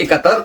71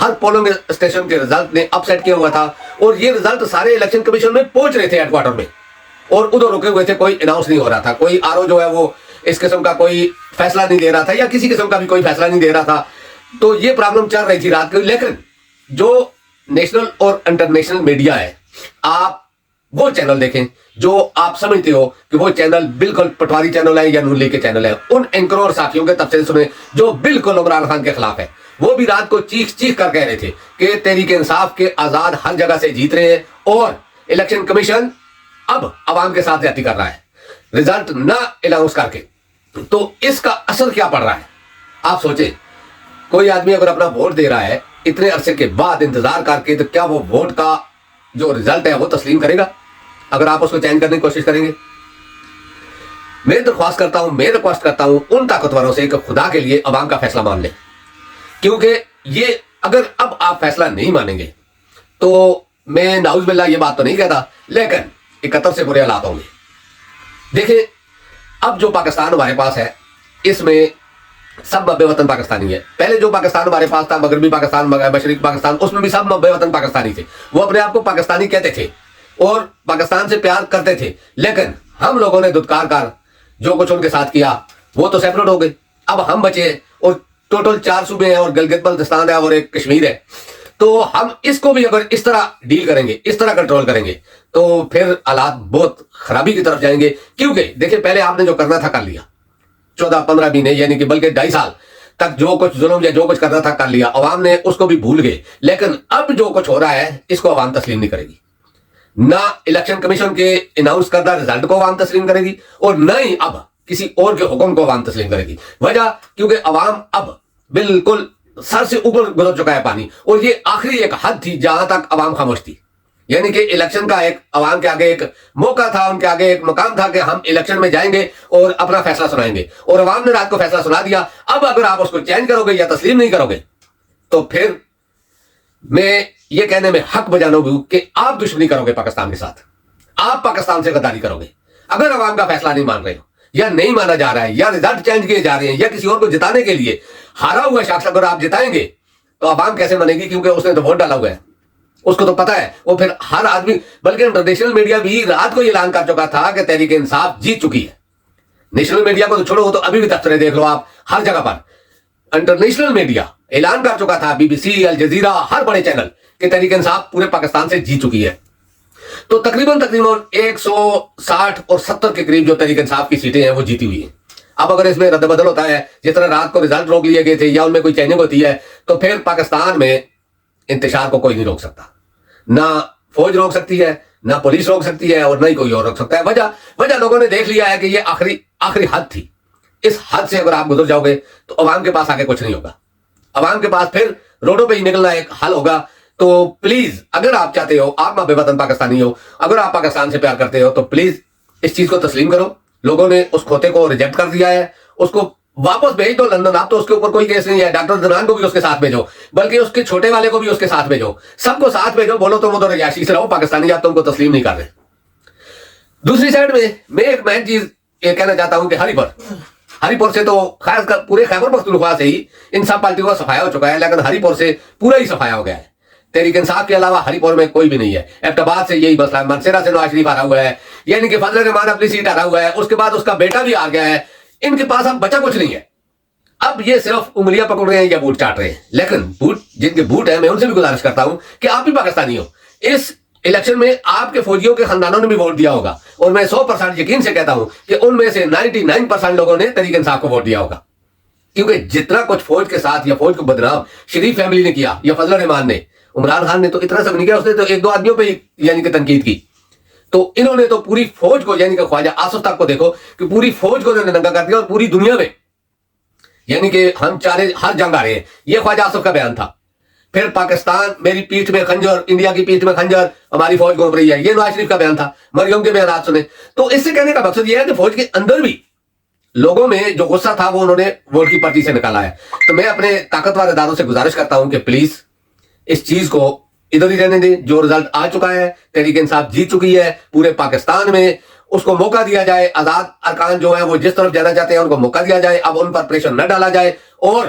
ہر polling station کے result نے اپ set کیا ہوا تھا اور یہ رزلٹ سارے الیکشن کمیشن میں پہنچ رہے تھے ہیڈ کوارٹر میں اور ادھر رکے ہوئے تھے, کوئی اناؤنس نہیں ہو رہا تھا, کوئی آر او جو ہے وہ اس قسم کا کوئی فیصلہ نہیں دے رہا تھا یا کسی قسم کا بھی کوئی فیصلہ نہیں دے رہا تھا. تو یہ پرابلم چل رہی تھی رات کو. لیکن جو نیشنل اور انٹرنیشنل میڈیا ہے, آپ وہ چینل دیکھیں جو آپ سمجھتے ہو کہ وہ چینل بالکل پٹواری چینل ہے یا نون لیگ کے چینل ہے, ان اینکروں اور ساتھیوں کے تبصرے سنیں جو بالکل عمران خان کے خلاف ہے. وہ بھی رات کو چیخ چیخ کر کہہ رہے تھے کہ تحریک انصاف کے آزاد ہر جگہ سے جیت رہے ہیں اور الیکشن کمیشن اب عوام کے ساتھ زیادتی کر رہا ہے رزلٹ نہ اناؤنس کر کے. تو اس کا اثر کیا پڑ رہا ہے آپ سوچیں. کوئی آدمی اگر اپنا ووٹ دے رہا ہے اتنے عرصے کے بعد انتظار کر کے, تو کیا وہ ووٹ کا جو رزلٹ ہے وہ تسلیم کرے گا اگر آپ اس کو چینج کرنے کی کوشش کریں گے؟ میں درخواست کرتا ہوں, میں ریکویسٹ کرتا ہوں ان طاقتوروں سے کہ خدا کے لیے عوام کا فیصلہ مان لیں, کیونکہ یہ اگر اب آپ فیصلہ نہیں مانیں گے تو میں نعوذ باللہ یہ بات تو نہیں کہتا, لیکن 71 سے برے حالات ہوں گے. دیکھیں اب جو پاکستان ہمارے پاس ہے اس میں سب مب وطن پاکستانی ہے. پہلے جو پاکستان ہمارے پاس تھا, مغربی پاکستان, مشرقی پاکستان, اس میں بھی سب مب وطن پاکستانی تھے. وہ اپنے آپ کو پاکستانی کہتے تھے اور پاکستان سے پیار کرتے تھے. لیکن ہم لوگوں نے دھتکار کر جو کچھ ان کے ساتھ کیا وہ تو سیپریٹ ہو گئے. اب ہم بچے اور ٹوٹل 4 صوبے ہیں اور گلگت بلتستان ہے اور ایک کشمیر ہے. تو ہم اس کو بھی اگر اس طرح ڈیل کریں گے, اس طرح کنٹرول کریں گے, تو پھر حالات بہت خرابی کی طرف جائیں گے. کیونکہ دیکھیں پہلے آپ نے جو کرنا تھا کر لیا, 14-15 مہینے یعنی کہ بلکہ 2.5 سال تک جو کچھ ظلم یا جو کچھ کرنا تھا کر لیا. عوام نے اس کو بھی بھول گئے. لیکن اب جو کچھ ہو رہا ہے اس کو عوام تسلیم نہیں کرے گی. نہ الیکشن کمیشن کے اناؤنس کردہ رزلٹ کو عوام تسلیم کرے گی اور نہ ہی اب کسی اور کے حکم کو عوام تسلیم کرے گی. وجہ کیونکہ عوام اب بالکل سر سے اوپر گزر چکا ہے پانی, اور یہ آخری ایک حد تھی جہاں تک عوام خاموش تھی. یعنی کہ الیکشن کا ایک عوام کے آگے ایک موقع تھا, ان کے آگے ایک مقام تھا کہ ہم الیکشن میں جائیں گے اور اپنا فیصلہ سنائیں گے, اور عوام نے رات کو فیصلہ سنا دیا. اب اگر آپ اس کو چینج کرو گے یا تسلیم نہیں کرو گے تو پھر میں یہ کہنے میں حق بجانو بھی ہوں کہ آپ دشمنی کرو گے پاکستان کے ساتھ, آپ پاکستان سے غداری کرو گے. اگر عوام کا فیصلہ نہیں مان رہے ہو یا نہیں مانا جا رہا ہے یا رزلٹ چینج کیے جا رہے ہیں یا کسی اور کو جتانے کے لیے ہارا ہوا شخص اگر آپ جتائیں گے تو عوام کیسے مانے گی؟ کیونکہ اس نے تو ووٹ ڈالا ہوا ہے, اس کو تو پتا ہے. وہ پھر ہر آدمی, بلکہ انٹرنیشنل میڈیا بھی رات کو یہ اعلان کر چکا تھا کہ تحریک انصاف جیت چکی ہے. نیشنل میڈیا کو تو چھوڑو, تو ابھی بھی تبصرے دیکھ لو آپ ہر جگہ پر. انٹرنیشنل میڈیا اعلان کر چکا تھا, BBC, الجزیرہ, ہر بڑے چینل, کہ تحریک انصاف پورے پاکستان سے جیت چکی ہے. تو تقریباً 160 اور 70 کے قریب جو تحریک انصاف کی سیٹیں ہیں وہ جیتی ہوئی ہیں. اب اگر اس میں رد بدل ہوتا ہے, جس طرح رات کو رزلٹ روک لیے گئے تھے یا ان میں کوئی چینجنگ ہوتی ہے, تو پھر پاکستان میں انتشار کو کوئی نہیں روک سکتا. نہ فوج روک سکتی ہے, نہ پولیس روک سکتی ہے, اور نہ ہی کوئی اور روک سکتا ہے. وجہ لوگوں نے دیکھ لیا ہے کہ یہ آخری حد تھی. اس حد سے اگر آپ گزر جاؤ گے تو عوام کے پاس آگے کچھ نہیں ہوگا. عوام کے پاس پھر روڈوں پہ ہی نکلنا ایک حل ہوگا. تو پلیز اگر آپ چاہتے ہو, آپ ماں بے وطن پاکستانی ہو, اگر آپ پاکستان سے پیار کرتے ہو, تو پلیز اس چیز کو تسلیم کرو. لوگوں نے اس کھوتے کو ریجیکٹ کر دیا ہے, اس کو واپس بھیج دو لندن. آپ تو اس کے اوپر کوئی کیس نہیں ہے. ڈاکٹر زنان کو بھی اس کے ساتھ بھیجو, بلکہ اس کے چھوٹے والے کو بھی اس کے ساتھ بھیجو, سب کو ساتھ بھیجو. بولو تم ادھر رہائشی سے رہو, پاکستانی آپ تم کو تسلیم نہیں کر رہے. دوسری سائڈ میں ایک مین چیز یہ کہنا چاہتا ہوں کہ ہری پور سے تو خاص کر پورے خیبر پختونخوا سے ہی ان سب پارٹیوں کا صفایا ہو چکا ہے, لیکن ہری پور سے پورا ہی صفایا ہو گیا ہے. تحریک انصاف کے علاوہ ہری پور میں کوئی بھی نہیں ہے. ایبٹ سے یہی مسئلہ ہے, منصیرہ سے نواز شریف ہارا ہوا ہے, یعنی کہ فضل الرحمان اپنی سیٹ ہارا ہوا ہے, اس کے بعد اس کا بیٹا بھی ہار گیا ہے. ان کے پاس اب بچا کچھ نہیں ہے. اب یہ صرف انگلیاں پکڑ رہے ہیں یا بوٹ چاٹ رہے ہیں. لیکن جن کے بوٹ ہیں, میں ان سے بھی گزارش کرتا ہوں کہ آپ بھی پاکستانی ہو. اس الیکشن میں آپ کے فوجیوں کے خاندانوں نے بھی ووٹ دیا ہوگا, اور میں 100% یقین سے کہتا ہوں کہ ان میں سے 99% لوگوں نے تحریک انصاف کو ووٹ دیا ہوگا. کیونکہ جتنا کچھ فوج کے ساتھ یا فوج کو بدنام شریف فیملی نے کیا یا فضل الرحمان نے, عمران خان نے تو اتنا سب نہیں کیا, اس نے تو 1-2 آدمیوں پہ یعنی کہ تنقید کی. تو انہوں نے تو پوری فوج کو, یعنی کہ خواجہ آصف تک کو دیکھو کہ پوری فوج کو انہوں نے ننگا کر دیا, اور پوری دنیا میں یعنی کہ ہم چارے ہر جنگ آ رہے ہیں. یہ خواجہ آصف کا بیان تھا. پھر پاکستان میری پیٹھ میں خنجر, انڈیا کی پیٹھ میں خنجر, ہماری فوج گھوم رہی ہے, یہ نواز شریف کا بیان تھا. مریم کے بیانات سنے. تو اس سے کہنے کا مقصد یہ ہے کہ فوج کے اندر بھی لوگوں میں جو غصہ تھا وہ انہوں نے ووٹ کی پرچی سے نکالا ہے. تو میں اپنے طاقتور اداروں سے گزارش کرتا ہوں کہ پلیز اس چیز کو ادھر ہی رہنے دیں. جو رزلٹ آ چکا ہے, تحریک انصاف جیت چکی ہے پورے پاکستان میں, اس کو موقع دیا جائے. آزاد ارکان جو ہیں وہ جس طرف جانا چاہتے ہیں ان کو موقع دیا جائے. اب ان پر پریشر نہ ڈالا جائے, اور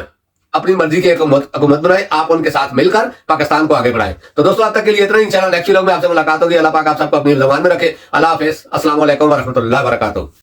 اپنی مرضی کی حکومت بنائے, آپ ان کے ساتھ مل کر پاکستان کو آگے بڑھائیں. تو دوستوں آج تک کے لیے اتنا ہی, انشاءاللہ نیکسٹ ویڈیو میں آپ سے ملاقات ہوگی. اللہ پاک آپ سب کو اپنی زبان میں رکھے. اللہ حافظ, السلام علیکم ورحمۃ اللہ وبرکاتہ.